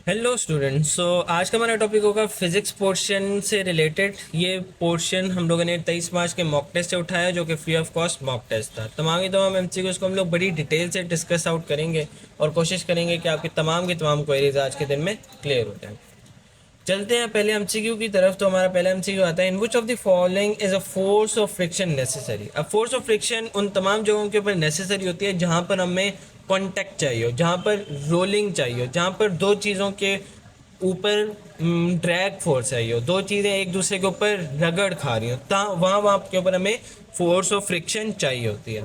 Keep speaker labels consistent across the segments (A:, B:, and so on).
A: Hello students. आज का हमारा टॉपिक होगा फिजिक्स पोर्शन से रिलेटेड। ये पोर्शन हम लोगों ने 23 मार्च के मॉक टेस्ट से उठाया, जो कि free of cost mock test था। तमाम के तमाम एमसीक्यूज को हम लोग बड़ी डिटेल से डिस्कस आउट करेंगे और कोशिश करेंगे कि आपकी तमाम की तमाम क्वेरीज आज के दिन में क्लियर हो जाएं। चलते हैं पहले एमसीक्यू की तरफ। तो हमारा पहला एमसीक्यू आता है, in which of the following is a force of friction necessary. अब फोर्स ऑफ फ्रिक्शन उन तमाम जगहों के ऊपर नेसेसरी होती है जहां पर हमें कांटेक्ट चाहिए हो, जहां पर रोलिंग चाहिए हो, जहां पर दो चीज़ों के ऊपर ड्रैग फोर्स चाहिए हो, दो चीज़ें एक दूसरे के ऊपर रगड़ खा रही हो, वहाँ वहाँ के ऊपर हमें फोर्स ऑफ फ्रिक्शन चाहिए होती है।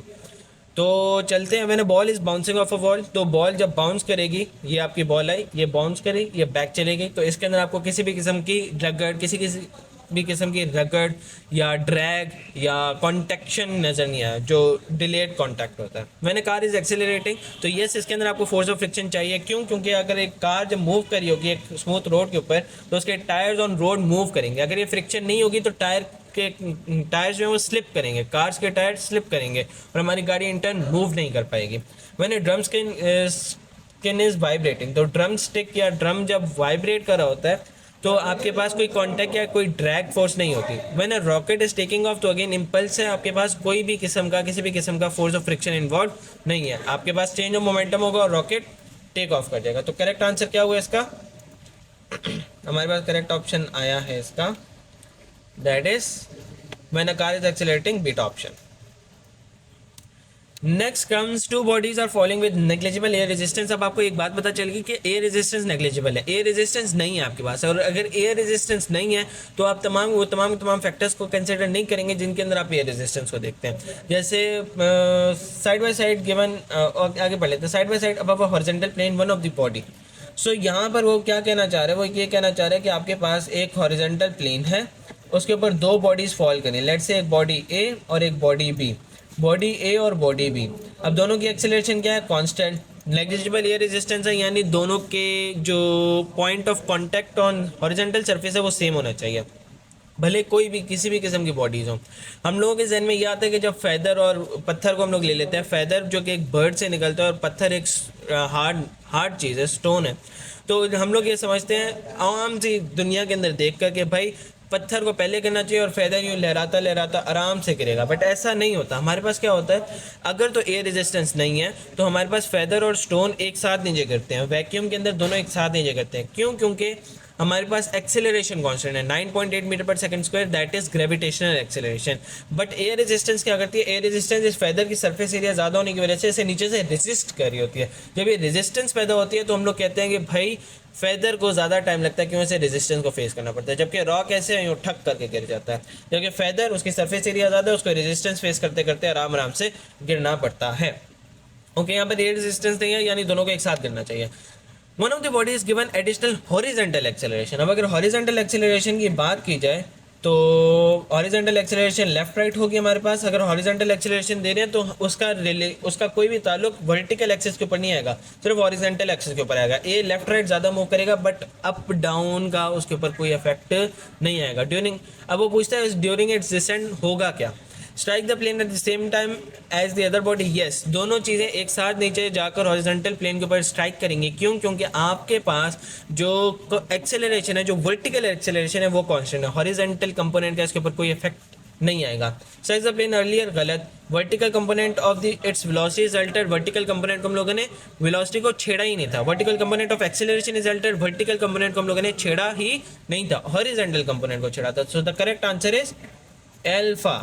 A: तो चलते हैं। मैंने ball is bouncing of a wall, तो बॉल जब बाउंस करेगी, ये आपकी बॉल आई, ये बाउंस करेगी, ये बैक चलेगी, तो इसके अंदर आपको किसी भी किस्म की रगड़, किसी किसी भी किस्म की रगड़ या ड्रैग या कॉन्टेक्शन नज़र नहीं आया, जो डिलेड कॉन्टैक्ट होता है। मैंने कार इज एक्सेलरेटिंग, तो यस इसके अंदर आपको फोर्स ऑफ फ्रिक्शन चाहिए। क्यों? क्योंकि अगर एक कार जब मूव करी होगी एक स्मूथ रोड के ऊपर, तो उसके टायर्स ऑन रोड मूव करेंगे। अगर ये फ्रिक्शन नहीं होगी तो के टायर्स जो है वो स्लिप करेंगे, कार्स के टायर स्लिप करेंगे और हमारी गाड़ी इन टर्न मूव नहीं कर पाएगी। मैंने ड्रम स्किन इज वाइब्रेटिंग, तो ड्रम स्टिक या ड्रम जब वाइब्रेट कर रहा होता है तो आपके पास कोई कांटेक्ट या कोई ड्रैग फोर्स नहीं होती। When a rocket is taking of, तो अगेन इंपल्स है, आपके पास कोई भी किस्म का किसी भी किस्म का फोर्स ऑफ फ्रिक्शन इन्वॉल्व नहीं है। आपके पास चेंज ऑफ मोमेंटम होगा और रॉकेट टेक ऑफ कर जाएगा। तो करेक्ट आंसर क्या हुआ इसका? हमारे पास करेक्ट ऑप्शन आया है इसका, that is when a car is accelerating, beta option. Next comes two bodies are following with negligible air resistance. अब आपको एक बात पता चल गई कि एयर रेजिस्टेंस नेग्लिजिबल है, एयर रेजिस्टेंस नहीं है आपके पास। और अगर एयर रेजिस्टेंस नहीं है तो आप तमाम फैक्टर्स को कंसिडर नहीं करेंगे जिनके अंदर आप एयर रेजिस्टेंस को देखते हैं। जैसे साइड बाय साइड गिवन, आगे बढ़ लेते हैं। Side by side above a horizontal plane one of the body. So यहाँ पर वो क्या कहना चाह रहे हैं? वो ये कहना चाह रहे हैं कि आपके पास एक हॉरिजॉन्टल प्लेन है, उसके ऊपर दो बॉडीज फॉल करें। लेट से एक बॉडी ए और एक बॉडी बी, बॉडी ए और बॉडी बी। अब दोनों की एक्सेलरेशन क्या है? कांस्टेंट। नेग्लिजिबल एयर रेजिस्टेंस है, यानी दोनों के जो point of contact on horizontal surface है वो सेम होना चाहिए, भले कोई भी किसी भी किस्म की बॉडीज हो। हम लोगों के जहन में ये आता है कि जब फैदर और पत्थर को हम लोग ले लेते हैं, फैदर जो कि एक बर्ड से निकलता है और पत्थर एक हार्ड हार्ड चीज़ है, स्टोन है, तो हम लोग ये समझते हैं आम सी दुनिया के अंदर देख कर कि भाई पत्थर को पहले करना चाहिए और फैदर यूँ लहराता लहराता आराम से गिरेगा। बट ऐसा नहीं होता। हमारे पास क्या होता है, अगर तो एयर रेजिस्टेंस नहीं है तो हमारे पास फैदर और स्टोन एक साथ नीचे गिरते हैं। वैक्यूम के अंदर दोनों एक साथ नीचे गिरते हैं। क्यों? क्योंकि हमारे पास एक्सेलरेशन कांस्टेंट है 9.8 मीटर पर second square, that is gravitational acceleration. But air resistance क्या करती है? एयर रेजिस्टेंस इस फैदर की सरफेस एरिया ज़्यादा होने की वजह से इसे नीचे से रेजिस्ट कर रही होती है। जब ये रेजिस्टेंस पैदा होती है तो हम लोग कहते हैं कि भाई फैदर को ज़्यादा टाइम लगता है, क्यों? इसे रेजिस्टेंस को फेस करना पड़ता है। जबकि रॉक ऐसे यूँ ठक करके गिर जाता है, जबकि फैदर उसकी सरफेस एरिया ज़्यादा है, उसको रेजिस्टेंस फेस करते करते आराम आराम से गिरना पड़ता है। ओके, यहाँ पर एयर रेजिस्टेंस नहीं है, यानी दोनों को एक साथ गिरना चाहिए। One of the body is given additional horizontal acceleration. अब अगर हॉरिजेंटल एक्सेलरेशन की बात की जाए तो हॉरिजेंटल एक्सेलरेशन लेफ्ट राइट होगी हमारे पास। अगर हॉरिजेंटल एक्सेलरेशन दे रहे हैं तो उसका कोई भी ताल्लुक वर्टिकल एक्सिस के ऊपर नहीं आएगा, सिर्फ हॉरिजेंटल एक्सिस के ऊपर आएगा। ए लेफ्ट राइट ज़्यादा मूव करेगा, बट अप डाउन का उसके ऊपर कोई इफेक्ट नहीं आएगा। ड्यूरिंग, अब वो पूछता है ड्यूरिंग इट्स डिसेंट होगा क्या? Strike the plane at the same time as the other body. Yes, दोनों चीज़ें एक साथ नीचे जाकर हॉरिजॉन्टल प्लेन के ऊपर स्ट्राइक करेंगी। क्यों? क्योंकि आपके पास जो एक्सेलरेशन है, जो वर्टिकल एक्सेलरेशन है, वो कांस्टेंट है। हॉरिजॉन्टल कंपोनेंट का इसके ऊपर कोई इफेक्ट नहीं आएगा। स्ट्राइक द प्लेन अर्लियर, गलत। Vertical component of the its velocity is Altered. Vertical component को हम लोगों ने वेलोसिटी को छेड़ा ही नहीं था। Vertical component of acceleration is Altered. Vertical component को हम लोगों ने छेड़ा ही नहीं था, हॉरिजॉन्टल कंपोनेंट को छेड़ा था। सो the correct answer is alpha.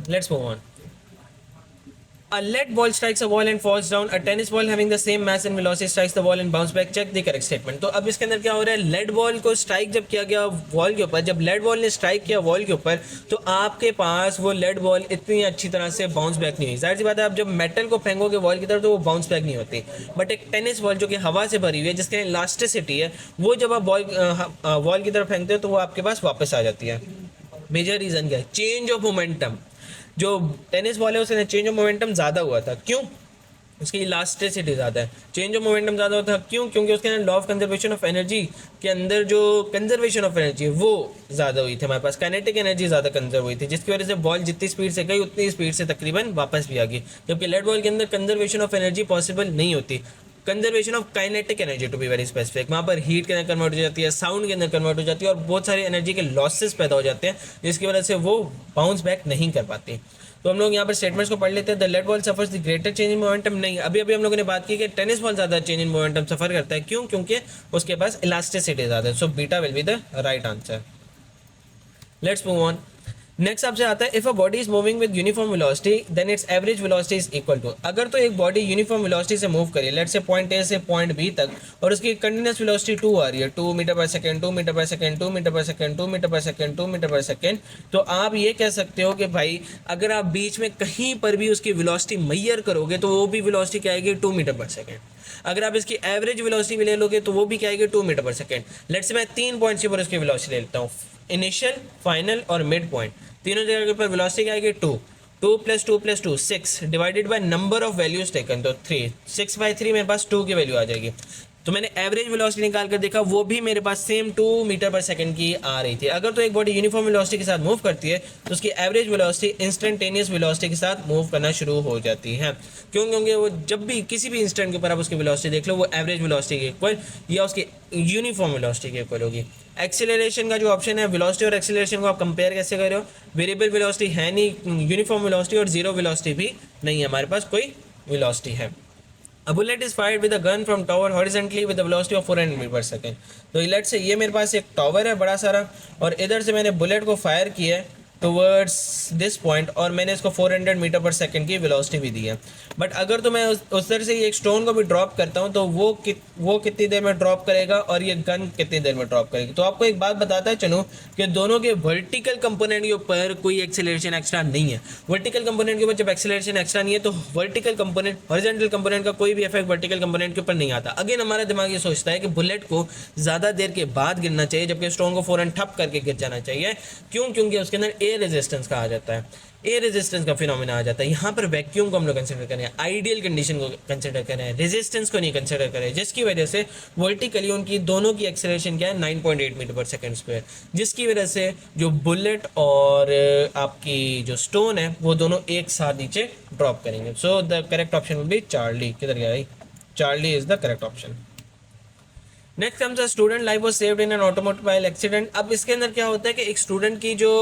A: Let's move on. A lead ball strikes a wall and falls down. A tennis ball having the same mass and velocity strikes the wall and bounce back. Check the correct statement. तो अब इसके अंदर क्या हो रहा है? Lead ball को strike जब किया गया वॉल के ऊपर, जब लेड बॉल ने स्ट्राइक किया वॉल के ऊपर, तो आपके पास वो लेड बॉल इतनी अच्छी तरह से बाउंस बैक नहीं हुई। जाहिर सी बात है, आप जब मेटल को फेंकोगे वॉल की तरफ तो वो बाउंस बैक नहीं होती। बट एक टेनिस बॉल जो कि हवा से भरी हुई है, जिसके इलास्टिसिटी है, वो जब आप वॉल की तरफ फेंकते हो तो वो आपके पास वापस आ जाती है। मेजर रीज़न क्या है? Change of momentum. जो टेनिस बॉल है उसके चेंज ऑफ मोमेंटम ज़्यादा हुआ था। क्यों? उसकी इलास्टिसिटी ज़्यादा है, चेंज ऑफ मोमेंटम ज़्यादा होता है। क्यों? क्योंकि उसके अंदर law of conservation of energy के अंदर जो कंजर्वेशन ऑफ एनर्जी वो ज़्यादा हुई थी। हमारे पास काइनेटिक एनर्जी ज़्यादा कंजर्व हुई थी, जिसकी वजह से बॉल जितनी स्पीड से गई उतनी स्पीड से तकरीबन वापस भी आ गई। जबकि लेड बॉल के अंदर कंजर्वेशन ऑफ एनर्जी पॉसिबल नहीं होती। Conservation of kinetic energy to be very specific, वहाँ पर हीट के अंदर कन्वर्ट हो जाती है, साउंड के अंदर कन्वर्ट हो जाती है और बहुत सारी एनर्जी के लॉसेस पैदा हो जाते हैं जिसकी वजह से वो बाउंस बैक नहीं कर पाती। तो हम लोग यहाँ पर स्टेटमेंट्स को पढ़ लेते हैं। The lead ball suffers the greater change in momentum, नहीं, अभी अभी हम लोगों ने बात की कि टेनिस बॉल ज़्यादा चेंज इन मोमेंटम सफर करता है, क्यों? क्योंकि उसके पास इलास्टिसिटी ज़्यादा है। So beta will be the right answer. Let's move on. Next आपसे आता है if a body is moving with uniform velocity then its average velocity is equal to, अगर तो एक बॉडी यूनिफॉर्म वेलोसिटी से मूव करिए, लेट्स से पॉइंट ए से point B तक, और उसकी कंटिन्यूस वेलोसिटी 2 आ रही है, 2 मीटर पर सेकंड, 2 मीटर पर सेकंड, 2 मीटर पर सेकंड, 2 मीटर पर सेकंड, 2 मीटर पर सेकंड, तो आप ये कह सकते हो कि भाई अगर आप बीच में कहीं पर भी उसकी वेलोसिटी मेजर करोगे तो वो भी वेलोसिटी क्या आएगी, 2 मीटर पर सेकंड। अगर आप इसकी एवरेज वेलोसिटी भी ले लोगे तो वो भी क्या आएगी, 2 मीटर पर सेकंड। लेट्स से मैं 3 पॉइंट्स के ऊपर उसकी वेलोसिटी ले लेता हूँ, इनिशियल, फाइनल और मिड पॉइंट। तीनों जगह के ऊपर वेलोसिटी क्या आएगी, 2 2 plus 2 plus 2 6 divided by number of values taken, तो 3 6/3 मेरे पास 2 की वैल्यू आ जाएगी। तो मैंने एवरेज वेलोसिटी निकाल कर देखा, वो भी मेरे पास सेम 2 मीटर पर सेकंड की आ रही थी। अगर तो एक बॉडी यूनिफॉर्म वेलोसिटी के साथ मूव करती है तो उसकी एवरेज वेलोसिटी इंस्टेंटेनियस वेलोसिटी के साथ मूव करना शुरू हो जाती है। क्यों? क्योंकि वो जब भी किसी भी इंस्टेंट के ऊपर आप उसकी वेलोसिटी देख लो वो एवरेज वेलोसिटी के इक्वल या उसकी यूनिफॉर्म वेलोसिटी के इक्वल होगी। एक्सेलरेशन का जो ऑप्शन है, वेलोसिटी और एक्सेलरेशन को आप कंपेयर कैसे कर रहे हो? वेरिएबल वेलोसिटी है नहीं, यूनिफॉर्म वेलोसिटी और जीरो वेलोसिटी भी नहीं है, हमारे पास कोई वेलोसिटी है। A bullet is fired with a gun from tower horizontally with a velocity of 400 metre per second. तो लेट से ये मेरे पास एक टावर है बड़ा सारा और इधर से मैंने बुलेट को फायर किया है टुवर्ड्स दिस पॉइंट और मैंने इसको 400 मीटर पर सेकंड की वेलोसिटी भी दी है। बट अगर तो मैं उस तरह से एक स्टोन को भी ड्रॉप करता हूँ तो वो कितनी देर में ड्रॉप करेगा और ये गन कितनी देर में ड्रॉप करेगी। तो आपको एक बात बताता है चलूँ कि दोनों के वर्टिकल कंपोनेंट के ऊपर कोई एक्सेलरेशन एक्स्ट्रा नहीं है। वर्टिकल कंपोनेंट के ऊपर जब एक्सेलरेशन एक्स्ट्रा नहीं है तो वर्टिकल कंपोनेंट, हॉरिजॉन्टल कंपोनेंट का कोई भी इफेक्ट वर्टिकल कंपोनेंट के ऊपर नहीं आता। अगेन हमारा दिमाग ये सोचता है कि बुलेट को ज़्यादा देर के बाद गिरना चाहिए जबकि स्टोन को फौरन ठप करके गिर जाना चाहिए। क्यों? क्योंकि उसके अंदर एयर रेजिस्टेंस कहा जाता है, एयर रेजिस्टेंस का फिनोमेना आ जाता है। यहाँ पर वैक्यूम को हम लोग कंसिडर करें, आइडियल कंडीशन को कंसिडर करें, रेजिस्टेंस को नहीं कंसिडर करें, जिसकी वजह से वर्टिकली उनकी दोनों की एक्सेलरेशन क्या है, 9.8 मीटर पर सेकंड स्क्वायर, जिसकी वजह से जो बुलेट और आपकी जो स्टोन है वो दोनों एक साथ नीचे ड्रॉप करेंगे। सो the correct option will be Charlie. किधर गया भाई? Charlie is the correct option. Next comes a student life was saved in an automobile accident. अब इसके अंदर क्या होता है कि एक स्टूडेंट की जो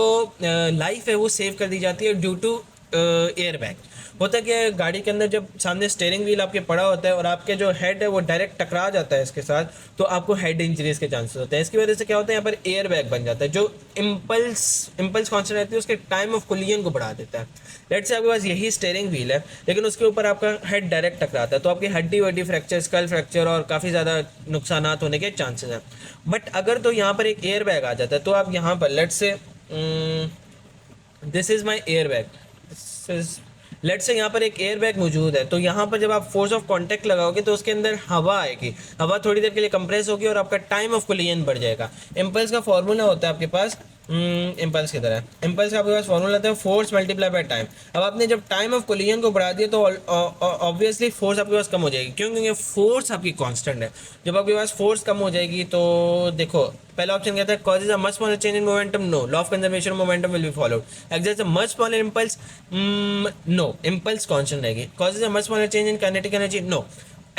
A: लाइफ है वो सेव कर दी जाती है ड्यू टू एयर बैग। होता है कि गाड़ी के अंदर जब सामने स्टीयरिंग व्हील आपके पड़ा होता है और आपके जो हेड है वो डायरेक्ट टकरा जाता है इसके साथ, तो आपको हेड इंजरीज के चांसेस होते हैं। इसकी वजह से क्या होता है, यहाँ पर एयर बैग बन जाता है जो इम्पल्स कांस्टेंट रहती है उसके टाइम ऑफ कोलिजन को बढ़ा देता है। लेट्स से आपके पास यही स्टीयरिंग व्हील है लेकिन उसके ऊपर आपका हेड डायरेक्ट टकराता है तो आपकी हड्डी वड्डी फ्रैक्चर, स्कल फ्रैक्चर और काफ़ी ज़्यादा नुकसान होने के चांसेस हैं। बट अगर तो यहाँ पर एक एयर बैग आ जाता है तो आप यहाँ पर let's say this is my air bag, let's say यहाँ पर एक एयर बैग मौजूद है तो यहाँ पर जब आप फोर्स ऑफ कांटेक्ट लगाओगे तो उसके अंदर हवा आएगी, हवा थोड़ी देर के लिए कंप्रेस होगी और आपका टाइम ऑफ कोलिजन बढ़ जाएगा। इम्पल्स का फॉर्मूला होता है आपके पास, इम्पल्स की तरह इम्पल्स का आपके पास फॉर्मूला होता है फोर्स मल्टीप्लाई बाय टाइम। अब आपने जब टाइम ऑफ कोलिजन को बढ़ा दिया तो ऑब्वियसली फोर्स आपके पास कम हो जाएगी। क्यों? क्योंकि फोर्स आपकी कांस्टेंट है। जब आपके पास फोर्स कम हो जाएगी तो देखो पहला ऑप्शन कहता है causes a much smaller change in momentum, no, law of conservation momentum will be followed. Exerts a much smaller impulse, no, impulse constant रहेगी। Causes a much smaller change in kinetic energy, no,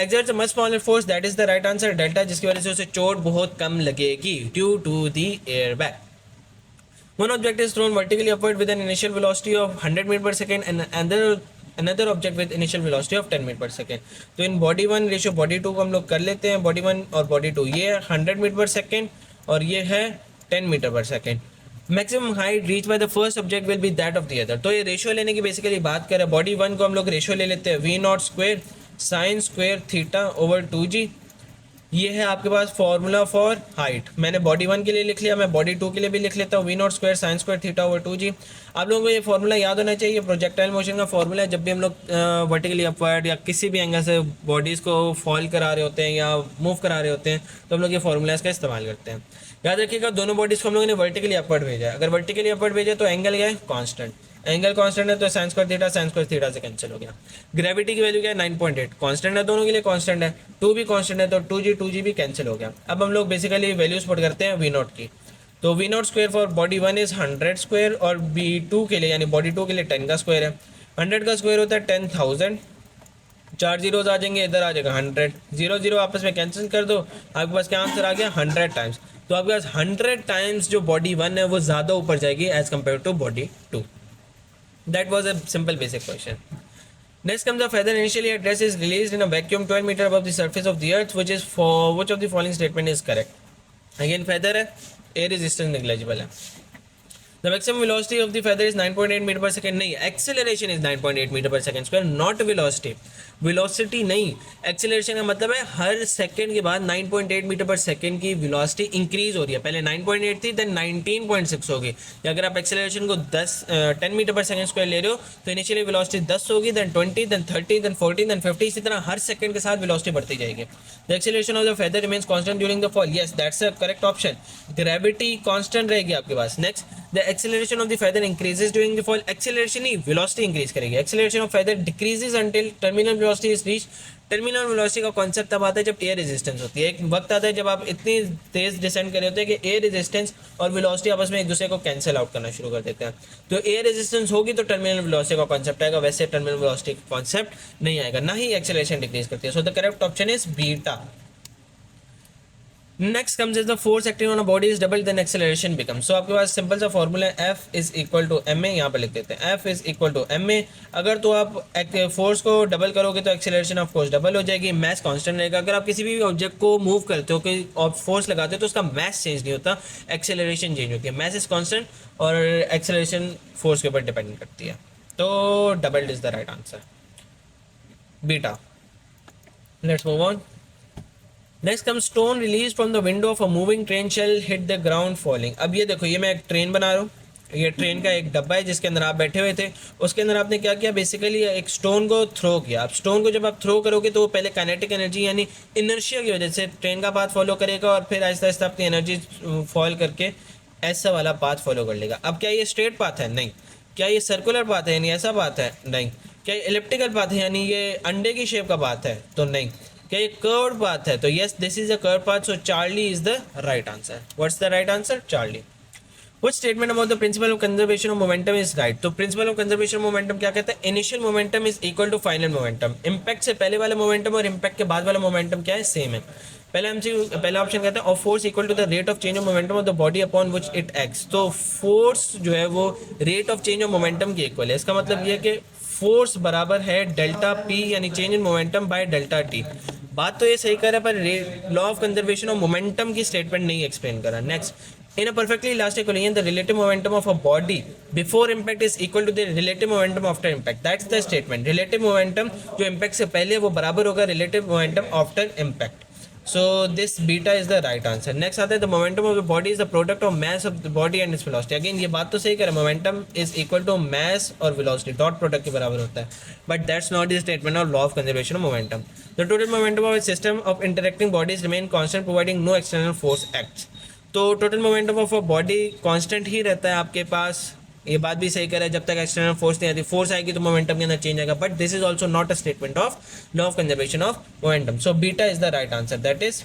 A: exerts a much smaller force, that is the right answer, delta, जिसकी वजह से उसे चोट बहुत कम लगेगी due to the airbag. One object is thrown vertically upward with an initial velocity of 100 metre per second and another object with initial velocity of 10 metre per second. तो इन बॉडी 1 रेशियो बॉडी 2 को हम लोग कर लेते हैं, body 1 और body 2, ये है 100 मीटर पर सेकेंड और ये है 10 metre per second. Maximum height reach by the first object will be that of the other. तो ये रेशियो लेने की बेसिकली बात करें, बॉडी 1 को हम लोग रेशियो ले लेते हैं V0 square sine square theta over 2g। ये है आपके पास फॉर्मूला फॉर हाइट, मैंने बॉडी 1 के लिए लिख लिया, मैं बॉडी 2 के लिए भी लिख लेता हूँ, V0 square sine square theta over 2g। आप लोगों को ये फॉर्मूला याद होना चाहिए, प्रोजेक्टाइल मोशन का फॉर्मूला है। जब भी हम लोग वर्टिकली अपवर्ड या किसी भी एंगल से बॉडीज़ को फॉल करा रहे होते हैं या मूव करा रहे होते हैं तो हम लोग ये फॉर्मूला इसका इस्तेमाल करते हैं। याद रखिएगा दोनों बॉडीज़ को हम लोगों ने वर्टिकली अपवर्ड भेजा है। अगर वर्टिकली अपवर्ड भेजा तो एंगल क्या है, कॉन्स्टेंट, एंगल कांस्टेंट है तो साइन स्क्वायर थीटा से कैंसिल हो गया। ग्रेविटी की वैल्यू क्या है, 9.8, कांस्टेंट है, दोनों के लिए कांस्टेंट है, 2 भी कांस्टेंट है तो 2g भी कैंसिल हो गया। अब हम लोग बेसिकली वैल्यूज पुट करते हैं V0 की। तो V0 square for body 1 is 100 square और B2 के लिए यानी बॉडी 2 के लिए 10 का स्क्वायर है। 100 का स्क्वायर होता है 10,000 4 जीरोज आ जाएंगे, इधर आ जाएगा 100, 0 0 आपस में कैंसिल कर दो, आपके पास क्या आंसर आ गया 100 टाइम्स। तो आपके पास 100 टाइम्स जो बॉडी 1 है वो ज़्यादा ऊपर जाएगी as compared to body 2। That was a simple basic question. Next comes a feather. Initially, a dress is released in a vacuum 12 meter above the surface of the earth. Which of the following statement is correct? Again, feather है, air resistance negligible है। The maximum velocity of the feather is 9.8 meter per second। नहीं, acceleration is 9.8 meter per second square, not velocity। velocity नहीं, acceleration का मतलब है हर second के बाद 9.8 metre पर सेकंड की velocity इंक्रीज हो रही है। पहले 9.8 थी, देन 19.6 होगी। या अगर आप acceleration को 10 मीटर पर सेकंड स्क्वायर ले रहे हो तो इनिशियली velocity 10 होगी, देन 20, देन 30, देन 40, देन 50, इसी तरह हर सेकंड के साथ velocity बढ़ती जाएगी। The acceleration of the feather remains constant during the fall। Yes, that's a correct option। Gravity constant रहेगी आपके पास। Next, the acceleration of the feather increases during the fall। acceleration he velocity increase करेगी। acceleration of feather decreases until terminal velocity is reached। Terminal velocity का concept तब आता है जब air resistance होती है। एक वक्त आता है जब आप इतनी तेज डिसेंड कर रहे होते हैं कि एयर रेजिस्टेंस और वेलोसिटी आपस में एक दूसरे को कैंसिल आउट करना शुरू कर देते हैं। तो एयर रेजिस्टेंस होगी तो टर्मिनल वेलोसिटी का कॉन्सेप्ट आएगा, वैसे टर्मिनल वेलोसिटी का कॉन्सेप्ट नहीं आएगा, ना ही एक्सेलरेशन डिक्रीज करती है। So the correct option is beta. Next comes is the force acting on a body is double then acceleration becomes. So आपके पास सिंपल सा फॉर्मूला है, F is equal to M A, यहाँ पर लिख देते हैं F is equal to M A. अगर तो आप फोर्स को डबल करोगे तो एक्सेलरेशन ऑफ कोर्स डबल हो जाएगी, मैस कांस्टेंट रहेगा। अगर आप किसी भी ऑब्जेक्ट को मूव करते हो, कोई फोर्स लगाते हो तो उसका मैस चेंज नहीं होता, एक्सेलरेशन चेंज होती है। मैस इज कांस्टेंट और एक्सेलरेशन फोर्स के ऊपर डिपेंड करती है। तो double is the right answer, beta. Let's move on. Next come stone release from the window of a moving train shall hit the ground falling. अब ये देखो, ये मैं एक ट्रेन बना रहा हूँ, ये ट्रेन का एक डब्बा है जिसके अंदर आप बैठे हुए थे। उसके अंदर आपने क्या किया, बेसिकली एक स्टोन को थ्रो किया। अब स्टोन को जब आप थ्रो करोगे तो वो पहले काइनेटिक एनर्जी यानी इनर्शिया की वजह से ट्रेन का पाथ फॉलो करेगा और फिर आहिस्ता आहिस्ता अपनी एनर्जी फॉल करके ऐसा वाला पाथ फॉलो कर लेगा। अब क्या ये स्ट्रेट पाथ है? नहीं। क्या ये सर्कुलर पाथ है यानी ऐसा पाथ है? नहीं। क्या ये इलिप्टिकल पाथ है यानी ये अंडे की शेप का पाथ है? तो नहीं। क्या ये कर्व्ड पाथ है? तो yes, this is a curve path, so Charlie is the right answer. What's the right answer? Charlie. What statement about the principle of conservation of momentum is right? तो principle of conservation of momentum क्या कहता है? Initial momentum is equal to final momentum. Impact से पहले वाला momentum और impact के बाद वाला मोमेंटम क्या है? सेम है। पहला ऑप्शन कहता है और force equal to the rate of change of momentum of the body upon which it acts. तो फोर्स जो है वो rate of change of momentum की इक्वल है। इसका मतलब ये है कि फोर्स बराबर है डेल्टा पी यानी change in momentum by delta t. बात तो ये सही कर रहा है पर law of conservation of momentum की स्टेटमेंट नहीं एक्सप्लेन करा। Next, in a perfectly elastic collision the relative momentum of a body before impact is equal to the relative momentum after impact। that's the statement। relative momentum जो impact से पहले वो बराबर होगा relative momentum after impact। so this beta is the right answer। next आता है the momentum of the body is the product of mass of the body and its velocity। again ये बात तो सही कर रहा है, momentum is equal to mass और velocity dot product के बराबर होता है, but that's not the statement of law of conservation of momentum। the total momentum of a system of interacting bodies remain constant providing no external force acts। तो total momentum of a body constant ही रहता है आपके पास। ये बात भी सही कर रहा है, जब तक एक्सटर्नल फोर्स नहीं आती, फोर्स आएगी तो मोमेंटम के अंदर चेंज आएगा, but this is also not a statement of law of conservation of momentum. So beta is the right answer, that is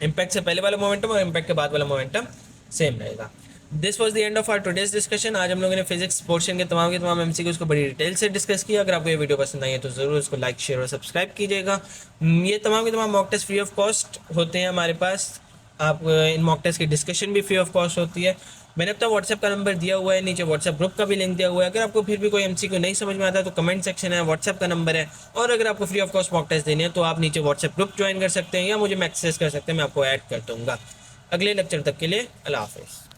A: impact से पहले वाला मोमेंटम और इंपैक्ट के बाद वाला मोमेंटम सेम रहेगा। This was the end of our today's discussion. आज हम लोगों ने फिजिक्स पोर्शन के तमाम एमसीक्यूज को बड़ी डिटेल से डिस्कस किया। अगर आपको ये वीडियो पसंद आई है तो जरूर उसको लाइक, शेयर और सब्सक्राइब कीजिएगा। ये तमाम के तमाम mock test free of cost होते हैं हमारे पास। आप इन मॉक टेस्ट की डिस्कशन भी फ्री ऑफ कॉस्ट होती है। मैंने अब तक व्हाट्सएप का नंबर दिया हुआ है, नीचे व्हाट्सएप ग्रुप का भी लिंक दिया हुआ है। अगर आपको फिर भी कोई एमसीक्यू नहीं समझ में आता तो कमेंट सेक्शन है, व्हाट्सएप का नंबर है। और अगर आपको free of cost mock test देने हैं तो आप नीचे व्हाट्सएप ग्रुप ज्वाइन कर सकते हैं या मुझे मैसेज कर सकते हैं, मैं आपको ऐड कर दूंगा। अगले लेक्चर तक के लिए अल्लाह हाफिज़।